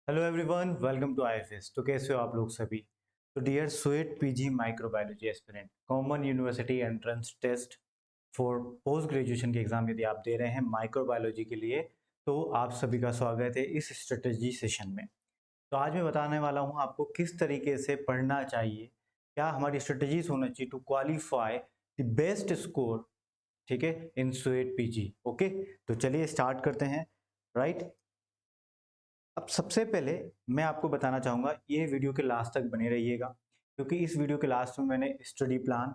Hello everyone, welcome to IFS. तो कैसे हो आप लोग सभी। तो dear CUET PG microbiology aspirant common university entrance test for post graduation के एग्जाम यदि आप दे रहे हैं माइक्रोबायोलॉजी के लिए, तो आप सभी का स्वागत है इस स्ट्रेटेजी सेशन में। तो आज मैं बताने वाला हूं आपको किस तरीके से पढ़ना चाहिए, क्या हमारी स्ट्रेटेजीज होना चाहिए to qualify the best score, ठीक है, इन स्वेट पीजी। ओके, तो चलिए स्टार्ट करते हैं। राइट, अब सबसे पहले मैं आपको बताना चाहूँगा, ये वीडियो के लास्ट तक बने रहिएगा, क्योंकि इस वीडियो के लास्ट में मैंने स्टडी प्लान,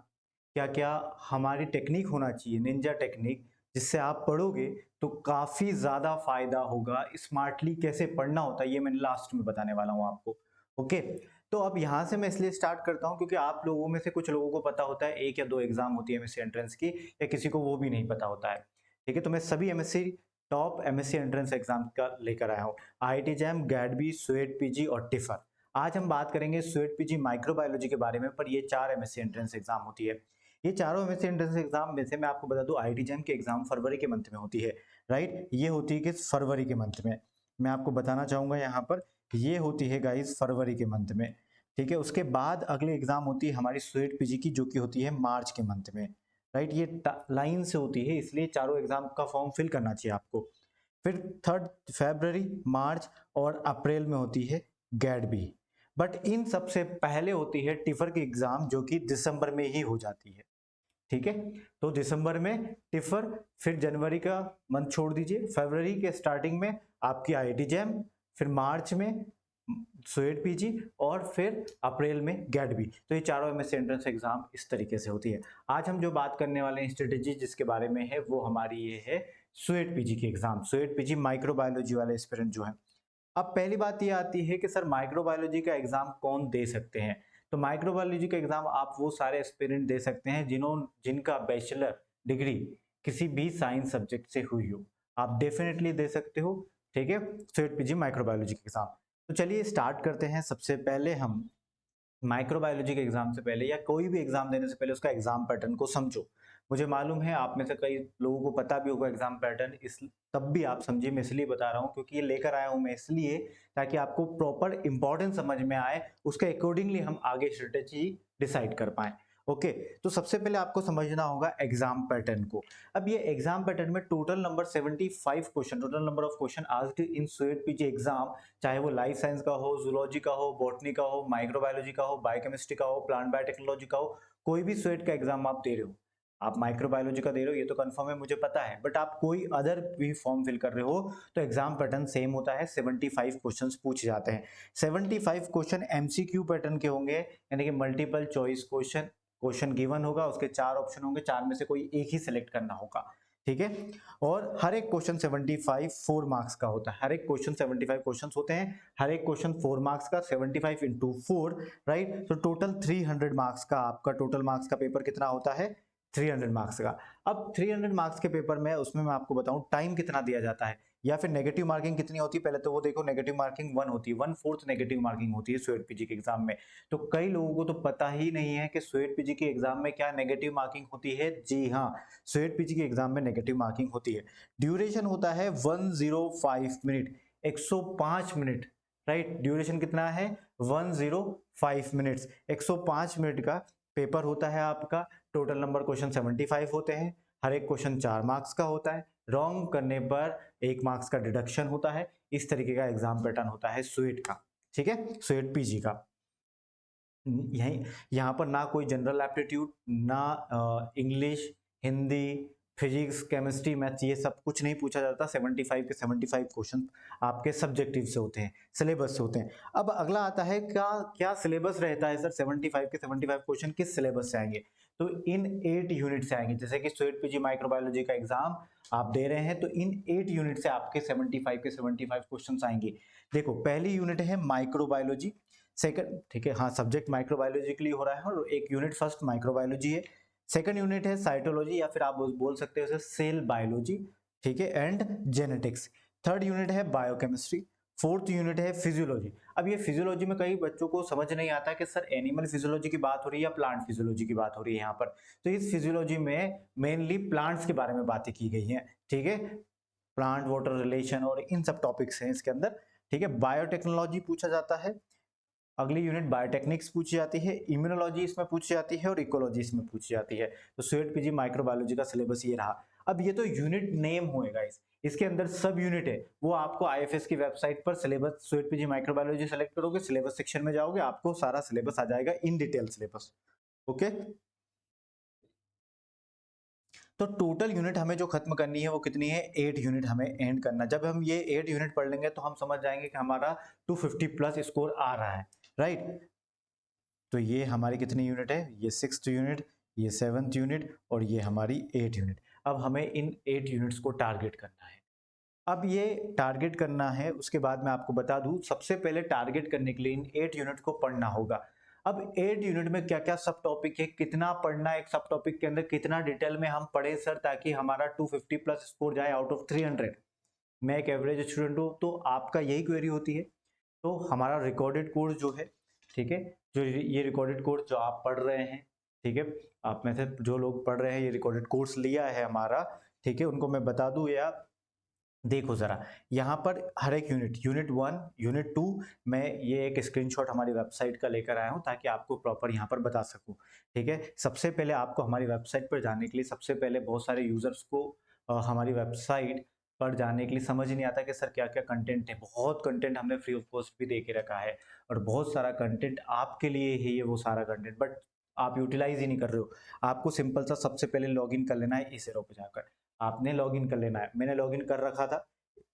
क्या क्या हमारी टेक्निक होना चाहिए, निंजा टेक्निक, जिससे आप पढ़ोगे तो काफ़ी ज़्यादा फायदा होगा। स्मार्टली कैसे पढ़ना होता है ये मैंने लास्ट में बताने वाला हूँ आपको। ओके, तो अब यहाँ से मैं इसलिए स्टार्ट करता हूँ क्योंकि आप लोगों में से कुछ लोगों को पता होता है एक या दो एग्जाम होती है एमएससी एंट्रेंस की, या किसी को वो भी नहीं पता होता है। ठीक है, तो मैं सभी MSc top MSc entrance exam का लेकर आया हूँ, आईआईटी जैम, गैडबी, स्वेट पीजी और टिफर। आज हम बात करेंगे स्वेट पीजी माइक्रोबायोलॉजी के बारे में, पर ये 4 एमएससी एंट्रेंस एग्जाम होती है। ये चारों एमएससी एंट्रेंस एग्जाम में से मैं आपको बता दूं, आईआईटी जैम की एग्जाम फरवरी के मंथ में होती है। राइट, ये होती है कि फरवरी के मंथ में, मैं आपको बताना चाहूंगा यहाँ पर, ये होती है गाइस फरवरी के मंथ में। ठीक है, उसके बाद अगली एग्जाम होती है हमारी स्वेट पीजी की, जो कि होती है मार्च के मंथ में। राइट, ये लाइन से होती है, इसलिए चारों एग्जाम का फॉर्म फिल करना चाहिए आपको। फिर 3 फरवरी, मार्च और अप्रैल में होती है गैड बी। बट इन सबसे पहले होती है टिफर की एग्जाम, जो कि दिसंबर में ही हो जाती है। ठीक है, तो दिसंबर में टिफर, फिर जनवरी का मंथ छोड़ दीजिए, फरवरी के स्टार्टिंग में आपकी आईआईटी जैम, फिर मार्च में स्वेट पीजी और फिर अप्रैल में गैट बी। तो ये चारों एमएससी एंट्रेंस एग्जाम इस तरीके से होती है। आज हम जो बात करने वाले हैं स्ट्रेटेजी जिसके बारे में है, वो हमारी ये है स्वेट पीजी की एग्जाम, स्वेट पीजी माइक्रोबायोलॉजी वाले एस्पिरेंट जो है। अब पहली बात ये आती है कि सर माइक्रोबायोलॉजी का एग्जाम कौन दे सकते हैं। तो माइक्रोबायोलॉजी का एग्जाम आप वो सारे एस्पिरेंट दे सकते हैं जिनका बैचलर डिग्री किसी भी साइंस सब्जेक्ट से हुई हो, आप डेफिनेटली दे सकते हो। ठीक है, स्वेट पीजी माइक्रोबायोलॉजी का एग्जाम। तो चलिए स्टार्ट करते हैं। सबसे पहले हम माइक्रोबायोलॉजी के एग्जाम से पहले या कोई भी एग्जाम देने से पहले उसका एग्जाम पैटर्न को समझो। मुझे मालूम है आप में से कई लोगों को पता भी होगा एग्जाम पैटर्न, इस तब भी आप समझिए, मैं इसलिए बता रहा हूँ क्योंकि ये लेकर आया हूँ मैं इसलिए, ताकि आपको प्रॉपर इंपॉर्टेंस समझ में आए, उसके अकॉर्डिंगली हम आगे स्ट्रेटेजी डिसाइड कर पाए। ओके, तो सबसे पहले आपको समझना होगा एग्जाम पैटर्न को। अब ये एग्जाम पैटर्न में total number 75 question, total number of question asked in sweat PG exam, चाहे वो लाइफ साइंस का हो, जूलॉजी का हो, बॉटनी का हो, माइक्रोबायोलॉजी का हो, बायोकेमिस्ट्री का हो, प्लांट बायोटेक्नोलॉजी का हो, कोई भी स्वेट का एग्जाम आप दे रहे हो, आप माइक्रोबायोलॉजी का दे रहे हो ये तो कंफर्म है, मुझे पता है, बट आप कोई अदर भी फॉर्म फिल कर रहे हो तो एग्जाम पैटर्न सेम होता है। 75 क्वेश्चंस पूछे जाते हैं। 75 क्वेश्चन एमसीक्यू पैटर्न के होंगे, यानी कि multiple choice question. Question given होगा, उसके 4 ऑप्शन होंगे, 4 में से कोई एक ही सिलेक्ट करना होगा। ठीक है, और हर एक क्वेश्चन 75 4 मार्क्स का होता है। हर एक क्वेश्चन 75 क्वेश्चंस होते हैं, हर एक क्वेश्चन 4 मार्क्स का, 75 इंटू 4, राइट। तो टोटल 300 मार्क्स का आपका टोटल मार्क्स का पेपर कितना होता है, 300 मार्क्स का। अब 300 मार्क्स के पेपर में, उसमें मैं आपको बताऊं टाइम कितना दिया जाता है, या फिर नेगेटिव मार्किंग कितनी होती है। पहले तो वो देखो, नेगेटिव मार्किंग 1 होती है, 1/4 नेगेटिव मार्किंग होती है स्वेट पीजी के एग्जाम में। तो कई लोगों को तो पता ही नहीं है कि स्वेट पीजी के एग्जाम में क्या नेगेटिव मार्किंग होती है। जी हाँ, स्वेट पीजी के एग्जाम में नेगेटिव मार्किंग होती है। ड्यूरेशन होता है 105 मिनट, 105 मिनट, राइट। ड्यूरेशन कितना है, 105 मिनट्स, 105 मिनट का पेपर होता है आपका। टोटल नंबर क्वेश्चन 75 होते हैं, हर एक क्वेश्चन 4 मार्क्स का होता है, रॉन्ग करने पर 1 मार्क्स का डिडक्शन होता है। इस तरीके का एग्जाम पैटर्न होता है स्वेट का। ठीक है, स्वेट पीजी का। यहीं यहाँ पर ना कोई जनरल एप्टीट्यूड, ना English, Hindi, physics, chemistry, maths, ये सब कुछ नहीं पूछा जाता। 75 के 75 क्वेश्चन आपके सब्जेक्टिव से होते हैं, सिलेबस से होते हैं। अब अगला आता है क्या क्या सिलेबस रहता है सर, 75 के 75 क्वेश्चन किस सिलेबस से आएंगे। तो इन 8 यूनिट से आएंगे। जैसे कि स्वेट पीजी माइक्रोबायोलॉजी का एग्जाम आप दे रहे हैं तो इन 8 यूनिट से आपके 75 के 75 क्वेश्चन आएंगे। देखो, पहली यूनिट है माइक्रोबायोलॉजी, सेकंड, ठीक है, हाँ, सब्जेक्ट माइक्रोबायोलॉजी के लिए हो रहा है और एक यूनिट फर्स्ट माइक्रोबायोलॉजी है। सेकंड यूनिट है साइटोलॉजी, या फिर आप बोल सकते हो सेल बायोलॉजी, ठीक है, एंड जेनेटिक्स। थर्ड यूनिट है बायोकेमिस्ट्री। फोर्थ यूनिट है फिजियोलॉजी। अब ये फिजियोलॉजी में कई बच्चों को समझ नहीं आता कि सर एनिमल फिजियोलॉजी की बात हो रही है या प्लांट फिजियोलॉजी की बात हो रही है यहाँ पर। तो इस फिजियोलॉजी में मेनली प्लांट्स के बारे में बातें की गई हैं। ठीक है, प्लांट वाटर रिलेशन और इन सब टॉपिक्स हैं इसके अंदर। ठीक है, बायोटेक्नोलॉजी पूछा जाता है, अगली यूनिट बायोटेक्निक्स पूछी जाती है, इम्यूनोलॉजी इसमें पूछी जाती है और इकोलॉजी इसमें पूछी जाती है। तो स्वेट पीजी माइक्रोबायोलॉजी का सिलेबस ये रहा। अब ये तो यूनिट नेम होएगा, इसके अंदर सब यूनिट है, वो आपको आईएफएस की वेबसाइट पर syllabus sweat PG microbiology select करोगे, सिलेबस सेक्शन में जाओगे, आपको सारा सिलेबस आ जाएगा, इन डिटेल सिलेबस। ओके, तो टोटल यूनिट हमें जो खत्म करनी है वो कितनी है, 8 यूनिट हमें एंड करना। जब हम ये 8 यूनिट पढ़ लेंगे तो हम समझ जाएंगे कि हमारा 250 प्लस स्कोर आ रहा है, राइट। तो ये हमारी कितनी यूनिट है, ये 6th यूनिट, ये 7th यूनिट और ये हमारी 8 यूनिट। अब हमें इन 8 यूनिट्स को टारगेट करना है। अब ये टारगेट करना है, उसके बाद मैं आपको बता दूं, सबसे पहले टारगेट करने के लिए इन 8 यूनिट को पढ़ना होगा। अब 8 यूनिट में क्या क्या सब टॉपिक है, कितना पढ़ना है एक सब टॉपिक के अंदर, कितना डिटेल में हम पढ़े सर, ताकि हमारा 250 प्लस स्कोर जाए आउट ऑफ 300। मैं एक एवरेज स्टूडेंट हूँ, तो आपका यही क्वेरी होती है। तो हमारा रिकॉर्डेड कोर्स जो है, ठीक है, जो ये रिकॉर्डेड कोर्स जो आप पढ़ रहे हैं, ठीक है, आप में से जो लोग पढ़ रहे हैं ये रिकॉर्डेड कोर्स लिया है हमारा, ठीक है, उनको मैं बता दूं, या देखो जरा यहाँ पर हर एक यूनिट 1, यूनिट 2, मैं ये एक स्क्रीनशॉट हमारी वेबसाइट का लेकर आया हूँ ताकि आपको प्रॉपर यहाँ पर बता सकूँ। ठीक है, सबसे पहले आपको हमारी वेबसाइट पर जाने के लिए, सबसे पहले बहुत सारे यूजर्स को हमारी वेबसाइट पर जाने के लिए समझ ही नहीं आता कि सर क्या क्या कंटेंट है। बहुत कंटेंट हमने फ्री ऑफ कॉस्ट भी दे के रखा है और बहुत सारा कंटेंट आपके लिए ही है वो सारा कंटेंट, बट आप यूटिलाइज ही नहीं कर रहे हो। आपको सिंपल सा सबसे पहले लॉगिन कर लेना है इस एरो पे जाकर, आपने लॉगिन कर लेना है। मैंने लॉगिन कर रखा था,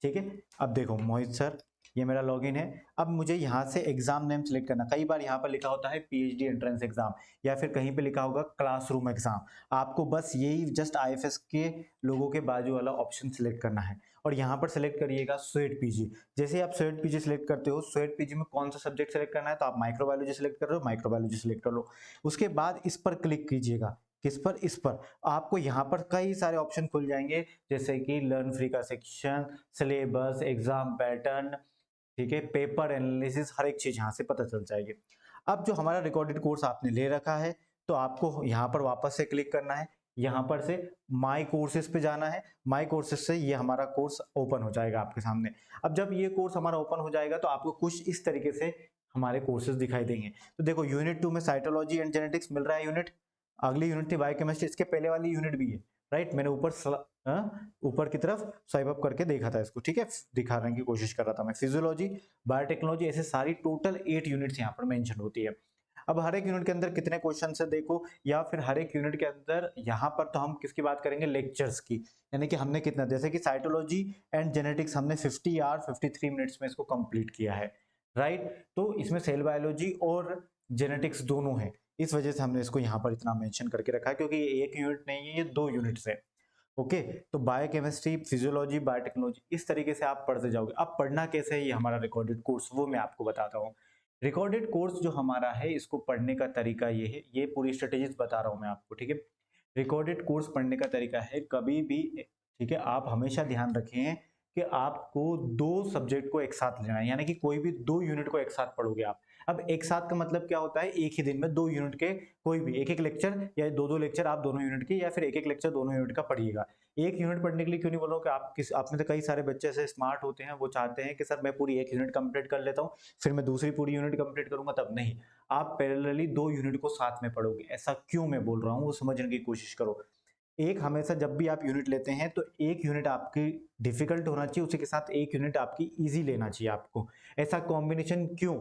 ठीक है। अब देखो मोहित सर, ये मेरा लॉगिन है। अब मुझे यहाँ से एग्जाम नेम सेलेक्ट करना, कई बार यहाँ पर लिखा होता है पीएचडी एंट्रेंस एग्जाम या फिर कहीं पे लिखा होगा क्लासरूम एग्जाम। आपको बस यही जस्ट आईएफएस के लोगों के बाजू वाला ऑप्शन सिलेक्ट करना है और यहाँ पर सिलेक्ट करिएगा स्वेट पीजी। जैसे आप स्वेट पीजी सिलेक्ट करते हो, स्वेट पीजी में कौन सा सब्जेक्ट सेलेक्ट करना है, तो आप माइक्रोबायोलॉजी सिलेक्ट कर रहे हो, माइक्रोबायोलॉजी सिलेक्ट कर लो। उसके बाद इस पर क्लिक कीजिएगा, किस पर, इस पर। आपको यहाँ पर कई सारे ऑप्शन खुल जाएंगे, जैसे कि लर्न फ्री का सेक्शन, सिलेबस, एग्जाम पैटर्न, ठीक है, पेपर एनालिसिस, हर एक चीज यहाँ से पता चल जाएगी। अब जो हमारा रिकॉर्डेड कोर्स आपने ले रखा है, तो आपको यहाँ पर वापस से क्लिक करना है, यहाँ पर से माई कोर्सेज पे जाना है। माई कोर्सेज से ये हमारा कोर्स ओपन हो जाएगा आपके सामने। अब जब ये कोर्स हमारा ओपन हो जाएगा तो आपको कुछ इस तरीके से हमारे कोर्सेज दिखाई देंगे। तो देखो यूनिट 2 में साइटोलॉजी एंड जेनेटिक्स मिल रहा है यूनिट, अगली यूनिट थी बायोकेमिस्ट्री, इसके पहले वाली यूनिट भी है, राइट। मैंने ऊपर की तरफ स्वाइप अप करके देखा था इसको, ठीक है, दिखाने की कोशिश कर रहा था मैं। फिजियोलॉजी, बायोटेक्नोलॉजी, ऐसे सारी टोटल 8 यूनिट्स यहाँ पर मेंशन होती है। अब हर एक यूनिट के अंदर कितने क्वेश्चन है देखो, या फिर हर एक यूनिट के अंदर यहाँ पर तो हम किसकी बात करेंगे, लेक्चर्स की, यानी कि हमने कितना, जैसे कि साइटोलॉजी एंड जेनेटिक्स हमने 50 आवर 53 मिनट्स में इसको कंप्लीट किया है, राइट। तो इसमें सेल बायोलॉजी और जेनेटिक्स दोनों है, इस वजह से हमने इसको यहाँ पर इतना मेंशन करके रखा है, क्योंकि ये एक यूनिट नहीं है, ये 2 यूनिट्स है। ओके, तो बायोकेमिस्ट्री, फिजियोलॉजी, बायोटेक्नोलॉजी, इस तरीके से आप पढ़ते जाओगे। अब पढ़ना कैसे है, ये हमारा रिकॉर्डेड कोर्स, वो मैं आपको बताता हूँ। रिकॉर्डेड कोर्स जो हमारा है, इसको पढ़ने का तरीका ये है, ये पूरी स्ट्रेटेजीज बता रहा हूँ मैं आपको, ठीक है। रिकॉर्डेड कोर्स पढ़ने का तरीका है, कभी भी, ठीक है, आप हमेशा ध्यान रखें कि आपको 2 सब्जेक्ट को एक साथ लेना है, यानी कि कोई भी 2 यूनिट को एक साथ पढ़ोगे आप। अब एक साथ का मतलब क्या होता है, एक ही दिन में 2 यूनिट के कोई भी एक लेक्चर या 2 लेक्चर आप दोनों यूनिट के, या फिर एक लेक्चर दोनों यूनिट का पढ़िएगा। एक यूनिट पढ़ने के लिए क्यों नहीं बोल रहा हूँ कि आप में से कई सारे बच्चे ऐसे स्मार्ट होते हैं, वो चाहते हैं कि सर मैं पूरी एक यूनिट कंप्लीट कर लेता हूँ फिर मैं दूसरी पूरी यूनिट कंप्लीट करूंगा, तब नहीं, आप पैरेलली 2 यूनिट को साथ में पढ़ोगे। ऐसा क्यों मैं बोल रहा हूँ वो समझने की कोशिश करो। एक हमेशा जब भी आप यूनिट लेते हैं तो एक यूनिट आपकी डिफिकल्ट होना चाहिए, उसी के साथ एक यूनिट आपकी इजी लेना चाहिए आपको। ऐसा कॉम्बिनेशन क्यों,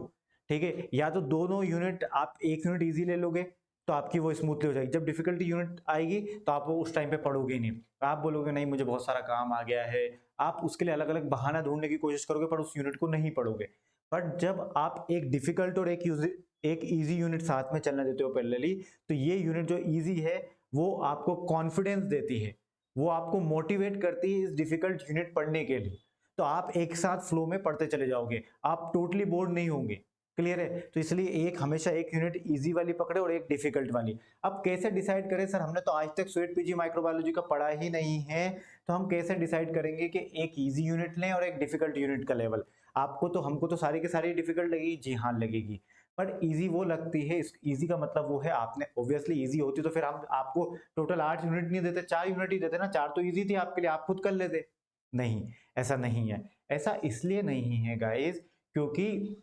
ठीक है, या तो दोनों यूनिट आप एक यूनिट इजी ले लोगे तो आपकी वो स्मूथली हो जाएगी, जब डिफिकल्टी यूनिट आएगी तो आप वो उस टाइम पे पढ़ोगे नहीं, आप बोलोगे नहीं मुझे बहुत सारा काम आ गया है, आप उसके लिए अलग अलग बहाना ढूंढने की कोशिश करोगे पर उस यूनिट को नहीं पढ़ोगे। बट जब आप एक डिफिकल्ट और एक इजी यूनिट साथ में चलने देते हो पैरेलली, तो ये यूनिट जो इजी है वो आपको कॉन्फिडेंस देती है, वो आपको मोटिवेट करती है इस डिफिकल्ट यूनिट पढ़ने के लिए, तो आप एक साथ फ्लो में पढ़ते चले जाओगे, आप टोटली बोर्ड नहीं होंगे। क्लियर है, तो इसलिए एक हमेशा एक यूनिट इजी वाली पकड़े और एक डिफिकल्ट वाली। अब कैसे डिसाइड करें, सर हमने तो आज तक स्वेट पीजी माइक्रोबायोलॉजी का पढ़ा ही नहीं है, तो हम कैसे डिसाइड करेंगे कि एक इजी यूनिट लें और एक डिफिकल्ट यूनिट का लेवल। आपको तो, हमको तो सारी की सारी डिफिकल्ट लगेगी, जी हाँ लगेगी, बट इजी वो लगती है। इजी का मतलब वो है, आपने ऑब्वियसली इजी होती तो फिर हम आपको टोटल 8 यूनिट नहीं देते, 4 यूनिट ही देते ना, 4 तो इजी थी आपके लिए, आप खुद कर लेते। नहीं, ऐसा नहीं है। ऐसा इसलिए नहीं है गाइस क्योंकि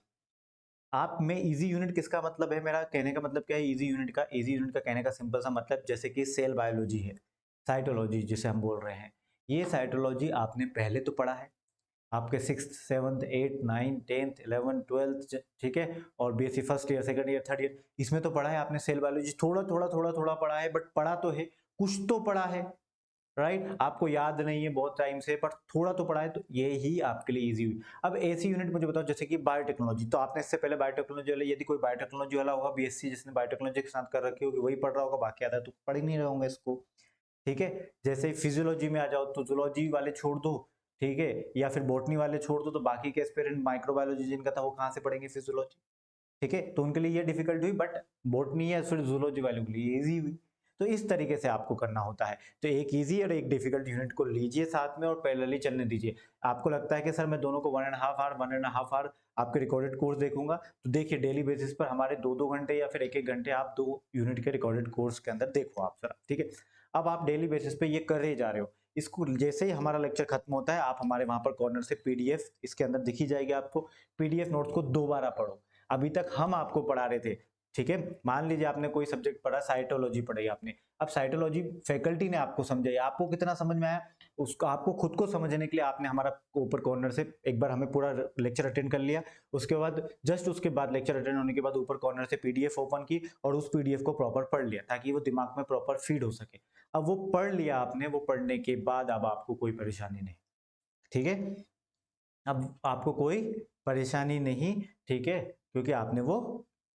आप में इजी यूनिट किसका मतलब है, मेरा कहने का मतलब क्या है इजी यूनिट का, इजी यूनिट का कहने का सिंपल सा मतलब जैसे कि सेल बायोलॉजी है, साइटोलॉजी जिसे हम बोल रहे हैं, ये साइटोलॉजी आपने पहले तो पढ़ा है आपके 6th 7th 8th 9th 10th 11th 12th, ठीक है, और BSc first year second year third year इसमें तो पढ़ा है आपने सेल बायोलॉजी, थोड़ा थोड़ा थोड़ा थोड़ा पढ़ा है, बट पढ़ा तो है, कुछ तो पढ़ा है, राइट। आपको याद नहीं है बहुत टाइम से, पर थोड़ा तो पढ़ा है, तो ये ही आपके लिए इजी हुई। अब ऐसी यूनिट मुझे बताओ जैसे कि बायोटेक्नोलॉजी, तो आपने इससे पहले बायोटेक्नोलॉजी वाले, यदि कोई बायोटेक्नोलॉजी वाला होगा बीएससी जिसने बायोटेक्नोलॉजी के साथ कर रखी होगी वही पढ़ रहा होगा, बाकी आधा तो पढ़ ही नहीं रहा होगा इसको, ठीक है। जैसे फिजियोलॉजी में आ जाओ तो जूलॉजी वाले छोड़ दो, ठीक है, या फिर बोटनी वाले छोड़ दो, तो बाकी के एस्पिरेंट माइक्रोबायोलॉजी जिनका था वो कहाँ से पढ़ेंगे फिजियोलॉजी, ठीक है, तो उनके लिए ये डिफिकल्ट हुई, बट बोटनी या फिर जूलॉजी वालों के लिए इजी हुई। तो इस तरीके से आपको करना होता है, तो एक इजी और एक डिफिकल्ट यूनिट को लीजिए साथ में और पैरेलली चलने दीजिए। आपको लगता है कि सर मैं दोनों को 1.5 आवर आपके रिकॉर्डेड कोर्स देखूंगा, तो देखिए डेली बेसिस पर हमारे 2-2 घंटे या फिर 1-1 घंटे आप 2 यूनिट के रिकॉर्डेड कोर्स के अंदर देखो आप सर, ठीक है। अब आप डेली बेसिस पे ये कर ही जा रहे हो, इसको जैसे ही हमारा लेक्चर खत्म होता है आप हमारे वहां पर कॉर्नर से पीडीएफ इसके अंदर दिखी जाएगी आपको, पीडीएफ नोट्स को दोबारा पढ़ो। अभी तक हम आपको पढ़ा रहे थे, ठीक है, मान लीजिए आपने कोई सब्जेक्ट पढ़ा, साइटोलॉजी पढ़ी आपने, अब साइटोलॉजी फैकल्टी ने आपको समझाई, आपको कितना समझ में आया उसको आपको खुद को समझने के लिए आपने हमारा ऊपर कॉर्नर से एक बार हमें पूरा लेक्चर अटेंड कर लिया, उसके बाद जस्ट उसके बाद लेक्चर अटेंड होने के बाद ऊपर कॉर्नर से पीडीएफ ओपन की और उस पीडीएफ को प्रॉपर पढ़ लिया ताकि वो दिमाग में प्रॉपर फीड हो सके। अब वो पढ़ लिया आपने, वो पढ़ने के बाद अब आपको कोई परेशानी नहीं, ठीक है, अब आपको कोई परेशानी नहीं, ठीक है, क्योंकि आपने वो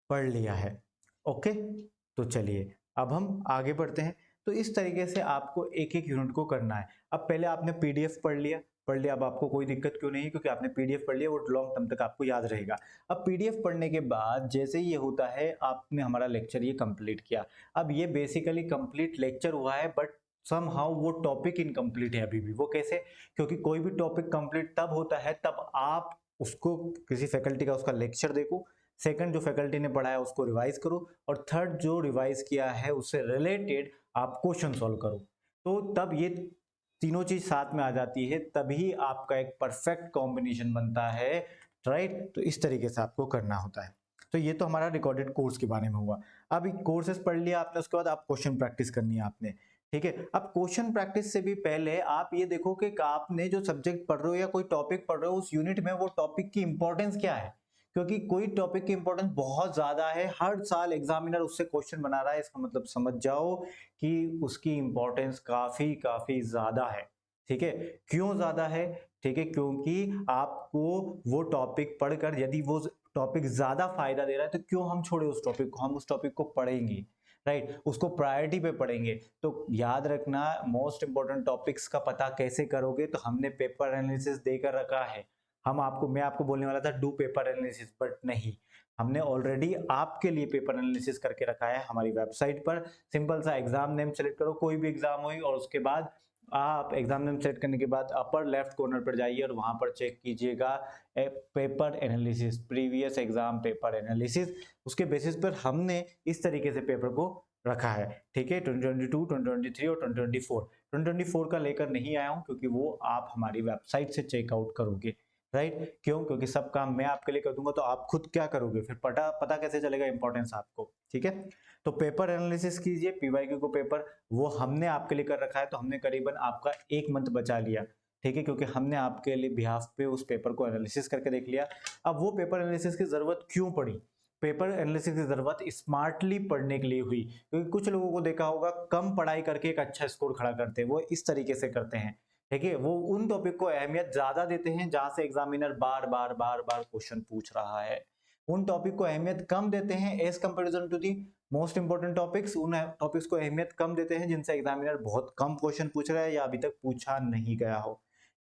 पढ़ लिया है। ओके, तो चलिए अब हम आगे बढ़ते हैं। तो इस तरीके से आपको एक एक यूनिट को करना है। अब पहले आपने पीडीएफ पढ़ लिया, अब आपको कोई दिक्कत क्यों नहीं, क्योंकि आपने पीडीएफ पढ़ लिया, वो लॉन्ग टर्म तक आपको याद रहेगा। अब पीडीएफ पढ़ने के बाद जैसे ये होता है आपने हमारा लेक्चर ये कंप्लीट किया, अब ये बेसिकली कंप्लीट लेक्चर हुआ है, बट समहाउ वो टॉपिक इनकम्प्लीट है अभी भी। वो कैसे, क्योंकि कोई भी टॉपिक कंप्लीट तब होता है तब आप उसको किसी फैकल्टी का उसका लेक्चर देखो, सेकंड जो फैकल्टी ने पढ़ाया उसको रिवाइज करो, और थर्ड जो रिवाइज किया है उससे रिलेटेड आप क्वेश्चन सॉल्व करो। तो तब ये तीनों चीज साथ में आ जाती है, तभी आपका एक परफेक्ट कॉम्बिनेशन बनता है, राइट। तो इस तरीके से आपको करना होता है। तो ये तो हमारा रिकॉर्डेड कोर्स के बारे में हुआ। अब कोर्सेज पढ़ लिया आपने, उसके बाद आप क्वेश्चन प्रैक्टिस करनी है आपने, ठीक है। अब क्वेश्चन प्रैक्टिस से भी पहले आप ये देखो कि आपने जो सब्जेक्ट पढ़ रहे हो या कोई टॉपिक पढ़ रहे हो उस यूनिट में वो टॉपिक की इंपॉर्टेंस क्या है, क्योंकि कोई टॉपिक की इंपॉर्टेंस बहुत ज्यादा है, हर साल एग्जामिनर उससे क्वेश्चन बना रहा है, इसका मतलब समझ जाओ कि उसकी इंपॉर्टेंस काफी काफी ज्यादा है, ठीक है। क्यों ज्यादा है, ठीक है, क्योंकि आपको वो टॉपिक पढ़कर यदि वो टॉपिक ज्यादा फायदा दे रहा है तो क्यों हम छोड़े उस टॉपिक को, हम उस टॉपिक को पढ़ेंगे, राइट, उसको प्रायोरिटी पे पढ़ेंगे। तो याद रखना मोस्ट इंपोर्टेंट टॉपिक्स का पता कैसे करोगे, तो हमने पेपर एनालिसिस देकर रखा है। मैं आपको बोलने वाला था डू पेपर एनालिसिस, बट नहीं, हमने ऑलरेडी आपके लिए पेपर एनालिसिस करके रखा है हमारी वेबसाइट पर। सिंपल सा एग्जाम नेम सेलेक्ट करो, कोई भी एग्जाम हो, और उसके बाद आप एग्जाम नेम सेलेक्ट करने के बाद अपर लेफ्ट कॉर्नर पर जाइए और वहां पर चेक कीजिएगा paper analysis, previous exam paper analysis. उसके बेसिस पर हमने इस तरीके से पेपर को रखा है, ठीक है। 2022 2023 और 2024 2024 का लेकर नहीं आया हूं क्योंकि वो आप हमारी वेबसाइट से चेकआउट करोगे, राइट। क्यों, क्योंकि सब काम मैं आपके लिए कर दूंगा, तो आप खुद क्या करोगे फिर, पता कैसे चलेगा इंपॉर्टेंस आपको, ठीक है। तो पेपर एनालिसिस कीजिए, पीवाईक्यू को पेपर वो हमने आपके लिए कर रखा है, तो हमने करीबन आपका 1 मंथ बचा लिया, ठीक है, क्योंकि हमने आपके लिए बिहाफ पे उस पेपर को एनालिसिस करके देख लिया। अब वो पेपर एनालिसिस की जरूरत क्यों पड़ी, पेपर एनालिसिस की जरूरत स्मार्टली पढ़ने के लिए हुई, क्योंकि कुछ लोगों को देखा होगा कम पढ़ाई करके एक अच्छा स्कोर खड़ा करते हैं, वो इस तरीके से करते हैं, ठीक है, वो उन टॉपिक को अहमियत ज्यादा देते हैं जहां से एग्जामिनर बार बार बार बार क्वेश्चन पूछ रहा है, उन टॉपिक को अहमियत कम देते हैं as comparison to the most important topics, उन टॉपिक्स को अहमियत कम देते हैं जिनसे एग्जामिनर बहुत कम क्वेश्चन पूछ रहा है या अभी तक पूछा नहीं गया हो,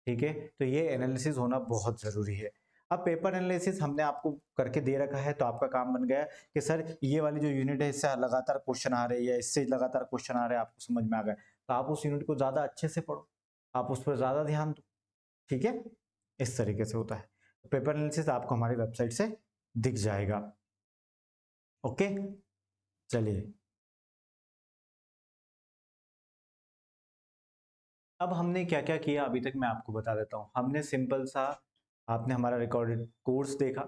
ठीक है। तो ये एनालिसिस होना बहुत जरूरी है। अब पेपर एनालिसिस हमने आपको करके दे रखा है, तो आपका काम बन गया कि सर ये वाली जो यूनिट है इससे लगातार क्वेश्चन आ रहे हैं या इससे लगातार क्वेश्चन आ रहे हैं, आपको समझ में आ गया, तो आप उस यूनिट को ज्यादा अच्छे से पढ़ो, आप उस पर ज्यादा ध्यान दो, ठीक है। इस तरीके से होता है। पेपर एनालिसिस आपको हमारी वेबसाइट से दिख जाएगा, ओके। चलिए अब हमने क्या क्या किया अभी तक मैं आपको बता देता हूं। हमने सिंपल सा आपने हमारा रिकॉर्डेड कोर्स देखा,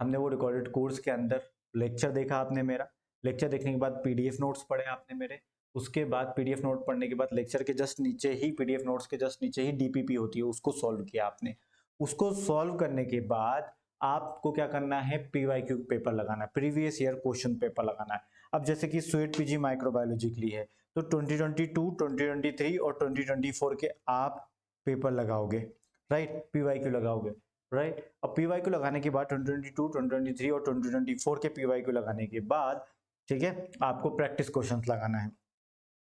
हमने वो रिकॉर्डेड कोर्स के अंदर लेक्चर देखा, आपने मेरा लेक्चर देखने के बाद पीडीएफ नोट्स पढ़े आपने मेरे, उसके बाद पीडीएफ नोट पढ़ने के बाद लेक्चर के जस्ट नीचे ही, पीडीएफ नोट्स के जस्ट नीचे ही डीपीपी होती है, उसको सॉल्व किया आपने। उसको सॉल्व करने के बाद आपको क्या करना है, पीवाईक्यू पेपर लगाना है, प्रीवियस ईयर क्वेश्चन पेपर लगाना है। अब जैसे कि स्वेट पीजी माइक्रोबायोलॉजी के लिए है तो 2022, 2023 और 2024 के आप पेपर लगाओगे, राइट, पीवाईक्यू लगाओगे, राइट। अब पीवाईक्यू लगाने के बाद 2022, 2023 और 2024 के पीवाईक्यू लगाने के बाद, ठीक है, आपको प्रैक्टिस क्वेश्चंस लगाना है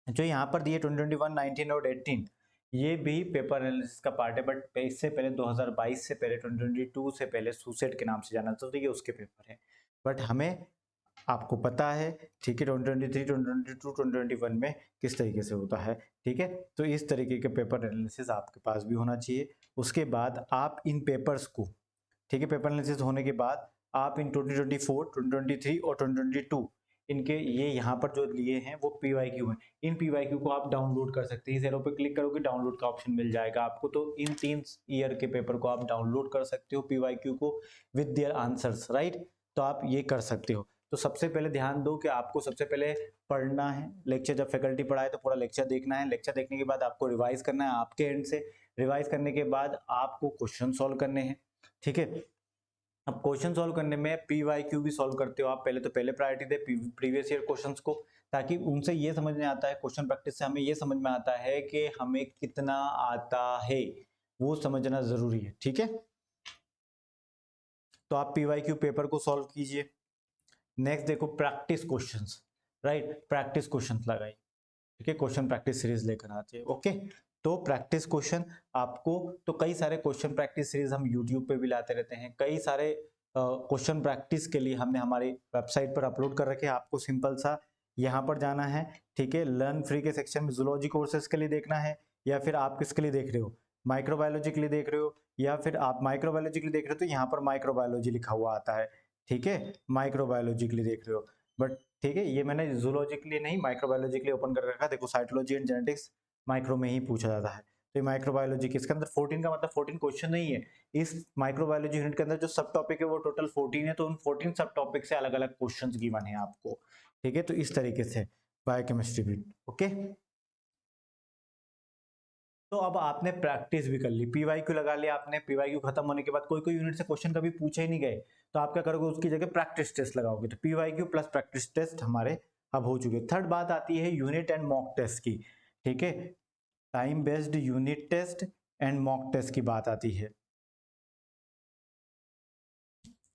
जो यहाँ पर दिए 2021, 19 और 18, ये भी पेपर एनालिसिस का पार्ट है। बट इससे पहले 2022 से पहले 2022 से पहले सुसेट के नाम से जाना, तो ये उसके पेपर है। बट हमें, आपको पता है, ठीक है, 2023, 2022, 2021 में किस तरीके से होता है, ठीक है। तो इस तरीके के पेपर एनालिसिस आपके पास भी होना चाहिए। उसके बाद आप इन पेपर्स को, ठीक है, पेपर एनालिसिस होने के बाद आप इन 2024, 2023 और 2022 इनके ये यहाँ पर जो लिए हैं वो पीवाईक्यू हैं, इन पीवाईक्यू को आप डाउनलोड कर सकते हैं। इस एरो पे क्लिक करोगे डाउनलोड का ऑप्शन मिल जाएगा आपको, तो इन 3 ईयर के पेपर को आप डाउनलोड कर सकते हो, पीवाईक्यू को विद देयर आंसर्स, राइट। तो आप ये कर सकते हो। तो सबसे पहले ध्यान दो कि आपको सबसे पहले पढ़ना है लेक्चर, जब फैकल्टी पढ़ाए तो पूरा लेक्चर देखना है, लेक्चर देखने के बाद आपको रिवाइज करना है आपके एंड से, रिवाइज करने के बाद आपको क्वेश्चन सॉल्व करने हैं, ठीक है। अब क्वेश्चन सॉल्व करने में पीवाईक्यू भी सॉल्व करते हो आप, पहले तो पहले प्रायोरिटी दे प्रीवियस ईयर क्वेश्चंस को, ताकि उनसे ये समझ में आता है, क्वेश्चन प्रैक्टिस से हमें ये समझ में आता है कि हमें कितना आता है, वो समझना जरूरी है, ठीक है। तो आप पीवाईक्यू पेपर को सॉल्व कीजिए। नेक्स्ट देखो practice questions, right, practice questions लगाइए, ठीक है, क्वेश्चन प्रैक्टिस सीरीज लेकर आते हैं, ओके। तो प्रैक्टिस क्वेश्चन आपको, तो कई सारे क्वेश्चन प्रैक्टिस सीरीज हम यूट्यूब पे भी लाते रहते हैं, कई सारे क्वेश्चन प्रैक्टिस के लिए हमने हमारी वेबसाइट पर अपलोड कर रखे हैं। आपको सिंपल सा यहाँ पर जाना है, ठीक है, लर्न फ्री के सेक्शन में जूलॉजी कोर्सेज के लिए देखना है, या फिर आप किसके लिए देख रहे हो, माइक्रोबायोलॉजी के लिए देख रहे हो, या फिर आप माइक्रोबायोलॉजी के लिए देख रहे हो तो यहाँ पर माइक्रोबायोलॉजी लिखा हुआ आता है, ठीक है, माइक्रोबायोलॉजी के लिए देख रहे हो। बट ठीक है, ये मैंने जूलॉजी के लिए नहीं, माइक्रोबायोलॉजी के लिए ओपन कर रखा, देखो साइटोलॉजी एंड जेनेटिक्स माइक्रो में ही पूछा जाता है। तो माइक्रोबायोलॉजी के इसके अंदर 14 का मतलब 14 क्वेश्चन नहीं है, इस माइक्रोबायोलॉजी यूनिट के अंदर जो सब टॉपिक है वो टोटल 14 है, तो उन 14 सब टॉपिक से अलग अलग क्वेश्चंस गिवन है आपको, ठीक है। तो इस तरीके से बायोकेमिस्ट्री भी, ओके। तो अब आपने प्रैक्टिस भी कर ली, पीवाईक्यू लगा लिया आपने, पीवाईक्यू खत्म होने के बाद कोई कोई यूनिट से क्वेश्चन कभी पूछे ही नहीं गए, तो आप क्या करोगे, उसकी जगह प्रैक्टिस टेस्ट लगाओगे। तो पीवाईक्यू प्लस प्रैक्टिस टेस्ट हमारे अब हो चुके। थर्ड बात आती है यूनिट एंड मॉक टेस्ट की, ठीक है, time based unit test and mock test की बात आती है।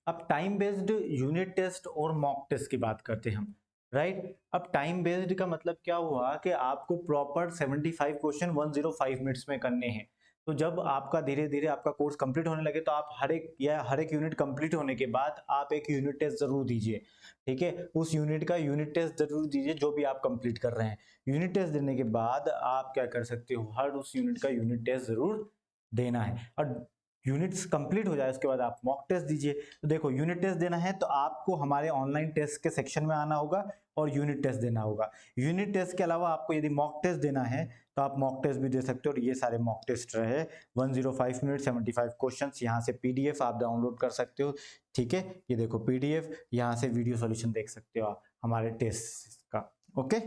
अब टाइम बेस्ड यूनिट टेस्ट और मॉक टेस्ट की बात करते हैं हम, राइट। अब टाइम बेस्ड का मतलब क्या हुआ कि आपको प्रॉपर 75 क्वेश्चन 105 मिनट्स में करने हैं। तो जब आपका धीरे धीरे आपका कोर्स कंप्लीट होने लगे तो आप हर एक यूनिट कंप्लीट होने के बाद आप एक यूनिट टेस्ट जरूर दीजिए, ठीक है, उस यूनिट का यूनिट टेस्ट जरूर दीजिए जो भी आप कंप्लीट कर रहे हैं। यूनिट टेस्ट देने के बाद आप क्या कर सकते हो, हर उस यूनिट का यूनिट टेस्ट जरूर देना है, और यूनिट्स कंप्लीट हो जाए उसके बाद आप मॉक टेस्ट दीजिए। तो देखो यूनिट टेस्ट देना है तो आपको हमारे ऑनलाइन टेस्ट के सेक्शन में आना होगा और यूनिट टेस्ट देना होगा। यूनिट टेस्ट के अलावा आपको यदि मॉक टेस्ट देना है तो आप मॉक टेस्ट भी दे सकते हो, और ये सारे मॉक टेस्ट रहे 105 मिनट 75 क्वेश्चंस। यहाँ से पीडीएफ आप डाउनलोड कर सकते हो, ठीक है, ये देखो पीडीएफ, यहाँ से वीडियो सॉल्यूशन देख सकते हो आप हमारे टेस्ट का, ओके।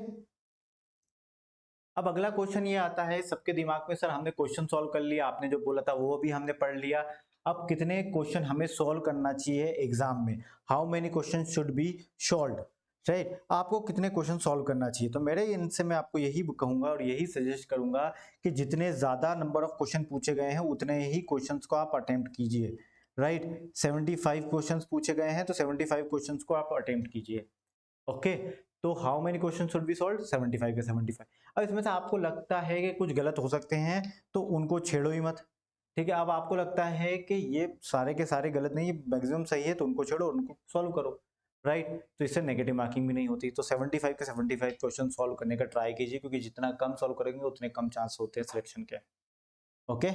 अब अगला क्वेश्चन ये आता है सबके दिमाग में, सर हमने क्वेश्चन सॉल्व कर लिया, आपने जो बोला था वो भी हमने पढ़ लिया, अब कितने क्वेश्चन हमें सॉल्व करना चाहिए एग्जाम में, how many question should be solved, right, आपको कितने क्वेश्चन सॉल्व करना चाहिए। तो मेरे इनसे मैं आपको यही कहूंगा और यही सजेस्ट करूंगा कि जितने ज्यादा नंबर ऑफ क्वेश्चन पूछे गए हैं उतने ही क्वेश्चन को आप अटेम्प्ट कीजिए, राइट। 75 क्वेश्चन पूछे गए हैं तो 75 क्वेश्चन को आप अटेम्प्ट कीजिए, ओके। तो how many question should be solve, 75 के 75। अब इसमें से आपको लगता है कि कुछ गलत हो सकते हैं तो उनको छेड़ो ही मत, ठीक है। अब आपको लगता है कि ये सारे के सारे गलत नहीं, ये मैक्सिमम सही है, तो उनको छोड़ो, उनको सॉल्व करो, राइट। तो इससे नेगेटिव मार्किंग भी नहीं होती। तो 75 के 75 क्वेश्चन सॉल्व करने का ट्राई कीजिए, क्योंकि जितना कम सॉल्व करेंगे उतने कम चांस होते हैं सिलेक्शन के, ओके।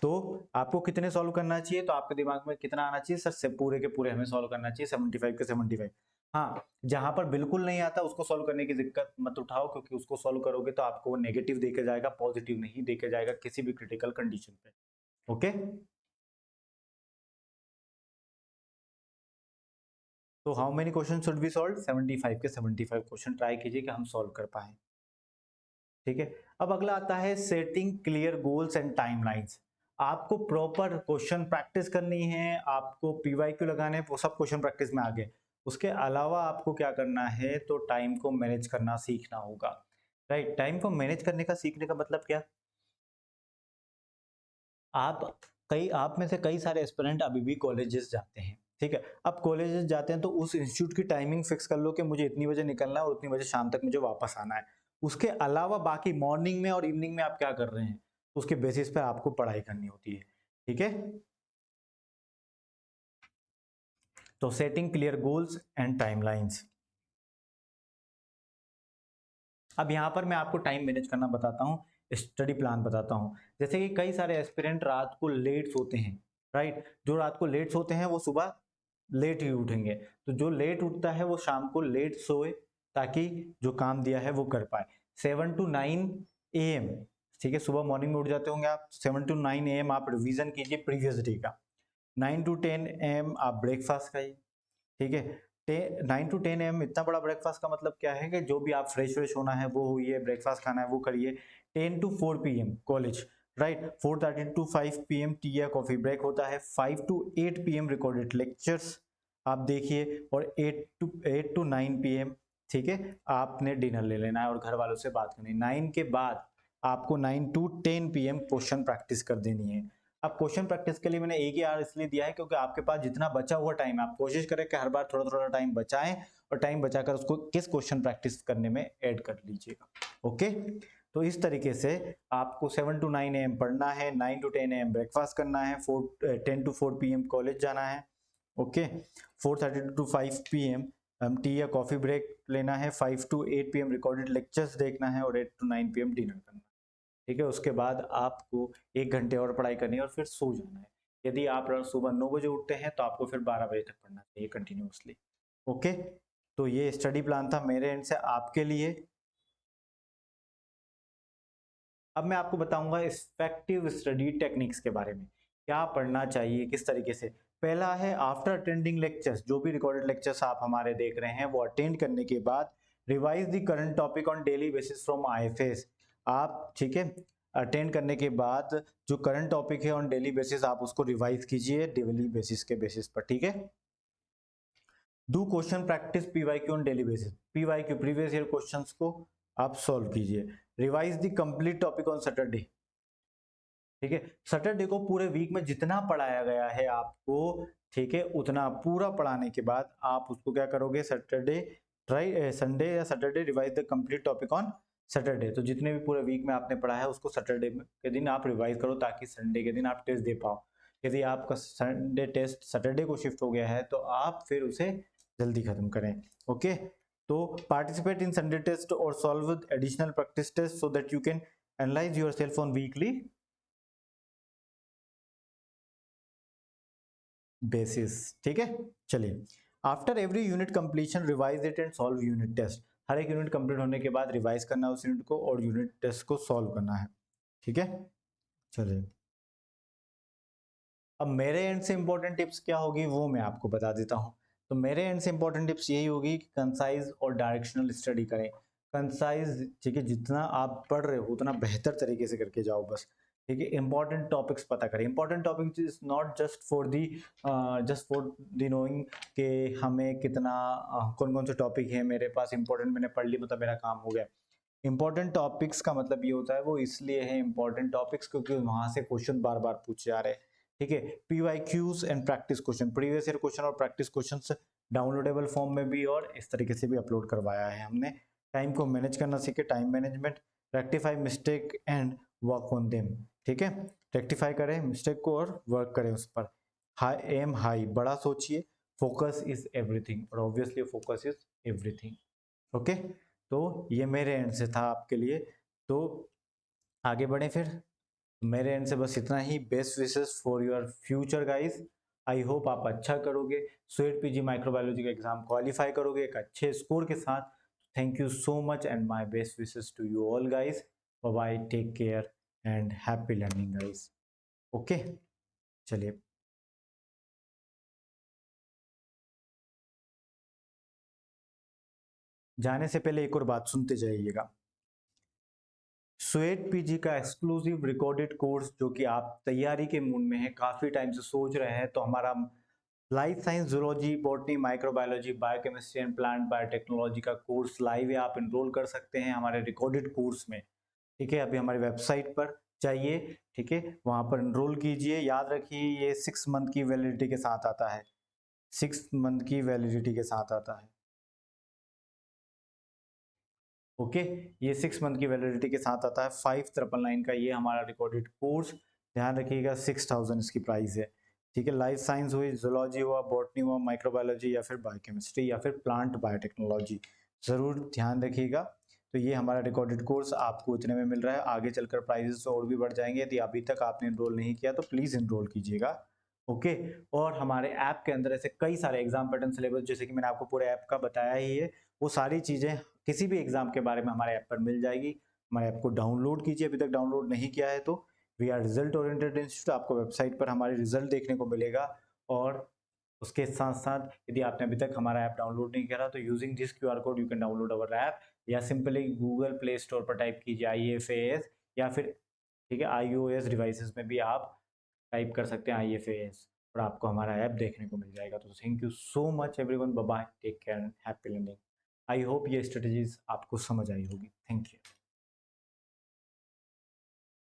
तो आपको कितने सॉल्व करना चाहिए, तो आपके दिमाग में कितना आना चाहिए, सर से पूरे के पूरे हमें सॉल्व करना चाहिए 75 के 75। हाँ, जहां पर बिल्कुल नहीं आता उसको सॉल्व करने की दिक्कत मत उठाओ, क्योंकि उसको सॉल्व करोगे तो आपको वो नेगेटिव देके जाएगा, पॉजिटिव नहीं देके जाएगा किसी भी क्रिटिकल कंडीशन पे। ओके, तो how many question should be solve? 75 के 75 क्वेश्चन ट्राई कीजिए कि हम सॉल्व कर पाए। ठीक है, अब अगला आता है setting clear goals and timelines. आपको प्रॉपर क्वेश्चन प्रैक्टिस करनी है, आपको पीवाईक्यू लगाने हैं, वो सब क्वेश्चन प्रैक्टिस में आगे। उसके अलावा आपको क्या करना है, तो टाइम को मैनेज करना सीखना होगा। राइट, टाइम को मैनेज करने का सीखने का मतलब क्या? आप में से कई सारे एस्पिरेंट अभी भी कॉलेजेस जाते हैं, ठीक है। अब कॉलेजेस जाते हैं तो उस इंस्टीट्यूट की टाइमिंग फिक्स कर लो कि मुझे इतनी बजे निकलना है और उतनी बजे शाम तक मुझे वापस आना है। उसके अलावा बाकी मॉर्निंग में और इवनिंग में आप क्या कर रहे हैं, उसके बेसिस पर आपको पढ़ाई करनी होती है। ठीक है, तो setting clear goals and timelines. अब यहाँ पर मैं आपको टाइम मैनेज करना बताता हूँ, स्टडी प्लान बताता हूँ। जैसे कि कई सारे एस्पिरेंट रात को लेट सोते हैं, राइट। जो रात को लेट सोते हैं वो सुबह लेट ही उठेंगे, तो जो लेट उठता है वो शाम को लेट सोए, ताकि जो काम दिया है वो कर पाए। 7 to 9 AM, ठीक है, सुबह मॉर्निंग में उठ जाते होंगे आप। 7 to 9 AM आप रिवीजन कीजिए प्रीवियस डे का। 9 to 10 AM आप ब्रेकफास्ट खाइए। ठीक है, 9 to 10 AM इतना बड़ा ब्रेकफास्ट का मतलब क्या है कि जो भी आप फ्रेश व्रेश होना है वो हुई है, ब्रेकफास्ट खाना है वो करिए। 10 to 4 PM college, right. 4:30 to 5 PM T या कॉफी ब्रेक होता है। 5 to 8 PM रिकॉर्डेड लेक्चर्स आप देखिए, और 8 to 9 PM, ठीक है, आपने डिनर ले लेना है और घर वालों से बात करनी है। 9 के बाद आपको 9 to 10 PM क्वेश्चन प्रैक्टिस कर देनी है। अब क्वेश्चन प्रैक्टिस के लिए मैंने एक ही आवर इसलिए दिया है क्योंकि आपके पास जितना बचा हुआ टाइम है, आप कोशिश करें कि हर बार थोड़ा थोड़ा टाइम बचाएं, और टाइम बचाकर उसको किस क्वेश्चन प्रैक्टिस करने में ऐड कर लीजिएगा। ओके, तो इस तरीके से आपको 7 to 9 AM पढ़ना है, 9 to 10 AM ब्रेकफास्ट करना है, 10 to 4 PM कॉलेज जाना है। ओके, 4:30 to 5 PM टी या कॉफी ब्रेक लेना है, 5 to 8 PM रिकॉर्डेड लेक्चर्स देखना है, और 8 to 9 PM डिनर करना है। ठीक है, उसके बाद आपको 1 घंटे और पढ़ाई करनी है और फिर सो जाना है। यदि आप सुबह 9 बजे उठते हैं तो आपको फिर 12 बजे तक पढ़ना चाहिए कंटिन्यूसली। ओके, तो ये स्टडी प्लान था मेरे एंड से आपके लिए। अब मैं आपको बताऊंगा इफेक्टिव स्टडी टेक्निक्स के बारे में, क्या पढ़ना चाहिए किस तरीके से। पहला है आफ्टर अटेंडिंग लेक्चर्स, जो भी रिकॉर्डेड लेक्चर्स आप हमारे देख रहे हैं वो अटेंड करने के बाद revise the current topic on daily basis from IFS. आप, ठीक है, अटेंड करने के बाद जो करंट टॉपिक है ऑन डेली बेसिस आप उसको रिवाइज कीजिए डेली बेसिस के बेसिस पर। ठीक है, do question practice PYQ on daily basis, PYQ previous year questions को आप सॉल्व कीजिए। Revise the complete topic on Saturday, ठीक है, सैटरडे को पूरे वीक में जितना पढ़ाया गया है आपको, ठीक है, उतना पूरा पढ़ाने के बाद आप उसको क्या करोगे, सैटरडे ट्राई संडे या Saturday revise the complete topic on Saturday. तो जितने भी पूरे वीक में आपने पढ़ा है उसको सैटरडे के दिन आप रिवाइज करो, ताकि संडे के दिन आप टेस्ट दे पाओ। यदि आपका संडे टेस्ट सैटरडे को शिफ्ट हो गया है तो आप फिर उसे जल्दी खत्म करें। ओके, तो पार्टिसिपेट इन संडे टेस्ट और solve with additional practice test so that you can analyse yourself on weekly basis. ठीक है, चलिए, after every unit completion revise it and solve unit test. हर एक यूनिट कंप्लीट होने के बाद रिवाइज करना है उस यूनिट को और यूनिट टेस्ट को सॉल्व करना है। ठीक है, चलिए, अब मेरे एंड से इंपॉर्टेंट टिप्स क्या होगी वो मैं आपको बता देता हूँ। तो मेरे एंड से इंपॉर्टेंट टिप्स यही होगी कि कंसाइज और डायरेक्शनल स्टडी करें। कंसाइज, ठीक है, जितना आप पढ़ रहे हो उतना बेहतर तरीके से करके जाओ बस। ठीक है, इंपॉर्टेंट टॉपिक्स पता करें। Important topics is not just for the knowing कि हमें कितना कौन कौन से टॉपिक है मेरे पास इंपॉर्टेंट, मैंने पढ़ ली मतलब मेरा काम हो गया। इंपॉर्टेंट टॉपिक्स का मतलब ये होता है, वो इसलिए है इंपॉर्टेंट टॉपिक्स क्योंकि वहां से क्वेश्चन बार बार पूछे जा रहे हैं। ठीक है, PYQs and practice question, previous year question और प्रैक्टिस क्वेश्चंस डाउनलोडेबल फॉर्म में भी और इस तरीके से भी अपलोड करवाया है हमने। टाइम को मैनेज करना सीखे, time management, rectify mistake and work on them. ठीक है, रेक्टिफाई करें मिस्टेक को और वर्क करें उस पर। हाई एम हाई, बड़ा सोचिए, फोकस इज एवरीथिंग, और obviously focus is everything. Okay, तो ये मेरे एंड से था आपके लिए। तो आगे बढ़े फिर, मेरे एंड से बस इतना ही। Best wishes for your future guys. I hope आप अच्छा करोगे, स्वेट पीजी माइक्रोबायोलॉजी का एग्जाम क्वालिफाई करोगे एक अच्छे स्कोर के साथ। Thank you so much and my best wishes to you all guys. Bye bye, take care and happy learning guys. Okay, चलिए जाने से पहले एक और बात सुनते जाइएगा। स्वेट पीजी का एक्सक्लूसिव रिकॉर्डेड कोर्स जो कि आप तैयारी के मूड में है, काफी टाइम से सोच रहे हैं, तो हमारा life science, zoology, botany, microbiology, biochemistry and plant biotechnology का कोर्स लाइव है, आप इनरोल कर सकते हैं हमारे रिकॉर्डेड कोर्स में। ठीक है, अभी हमारी वेबसाइट पर जाइए, ठीक है, वहां पर इनरोल कीजिए। याद रखिए ये 6 मंथ की वैलिडिटी के साथ आता है, 6 मंथ की वैलिडिटी के साथ आता है। ओके, ये 6 मंथ की वैलिडिटी के साथ आता है। 5999 का ये हमारा रिकॉर्डेड कोर्स, ध्यान रखिएगा 6000 इसकी प्राइस है। ठीक है, लाइफ साइंस हुई, जूलॉजी हुआ, बॉटनी हुआ, माइक्रोबायोलॉजी या फिर बायोकेमिस्ट्री या फिर प्लांट बायोटेक्नोलॉजी, जरूर ध्यान रखिएगा। तो ये हमारा रिकॉर्डेड कोर्स आपको इतने में मिल रहा है, आगे चलकर प्राइजेस और भी बढ़ जाएंगे। यदि अभी तक आपने इनरोल नहीं किया तो प्लीज इनरोल कीजिएगा। ओके, और हमारे ऐप के अंदर ऐसे कई सारे एग्जाम पैटर्न सिलेबस, जैसे कि मैंने आपको पूरे ऐप का बताया ही है, वो सारी चीजें किसी भी एग्जाम के बारे में हमारे ऐप पर मिल जाएगी। हमारे ऐप को डाउनलोड कीजिए, अभी तक डाउनलोड नहीं किया है तो। We are result oriented institute, आपको वेबसाइट पर हमारे रिजल्ट देखने को मिलेगा। और उसके साथ साथ यदि आपने अभी तक हमारा ऐप डाउनलोड नहीं करा तो using this QR code you can download our app, या सिंपली गूगल प्ले स्टोर पर टाइप कीजिए IFAS, या फिर ठीक है iOS डिवाइसेस में भी आप टाइप कर सकते हैं IFAS, और आपको हमारा ऐप देखने को मिल जाएगा। तो thank you so much everyone, bye bye, take care and happy learning. I hope ये स्ट्रेटजीज आपको समझ आई होगी। Thank you.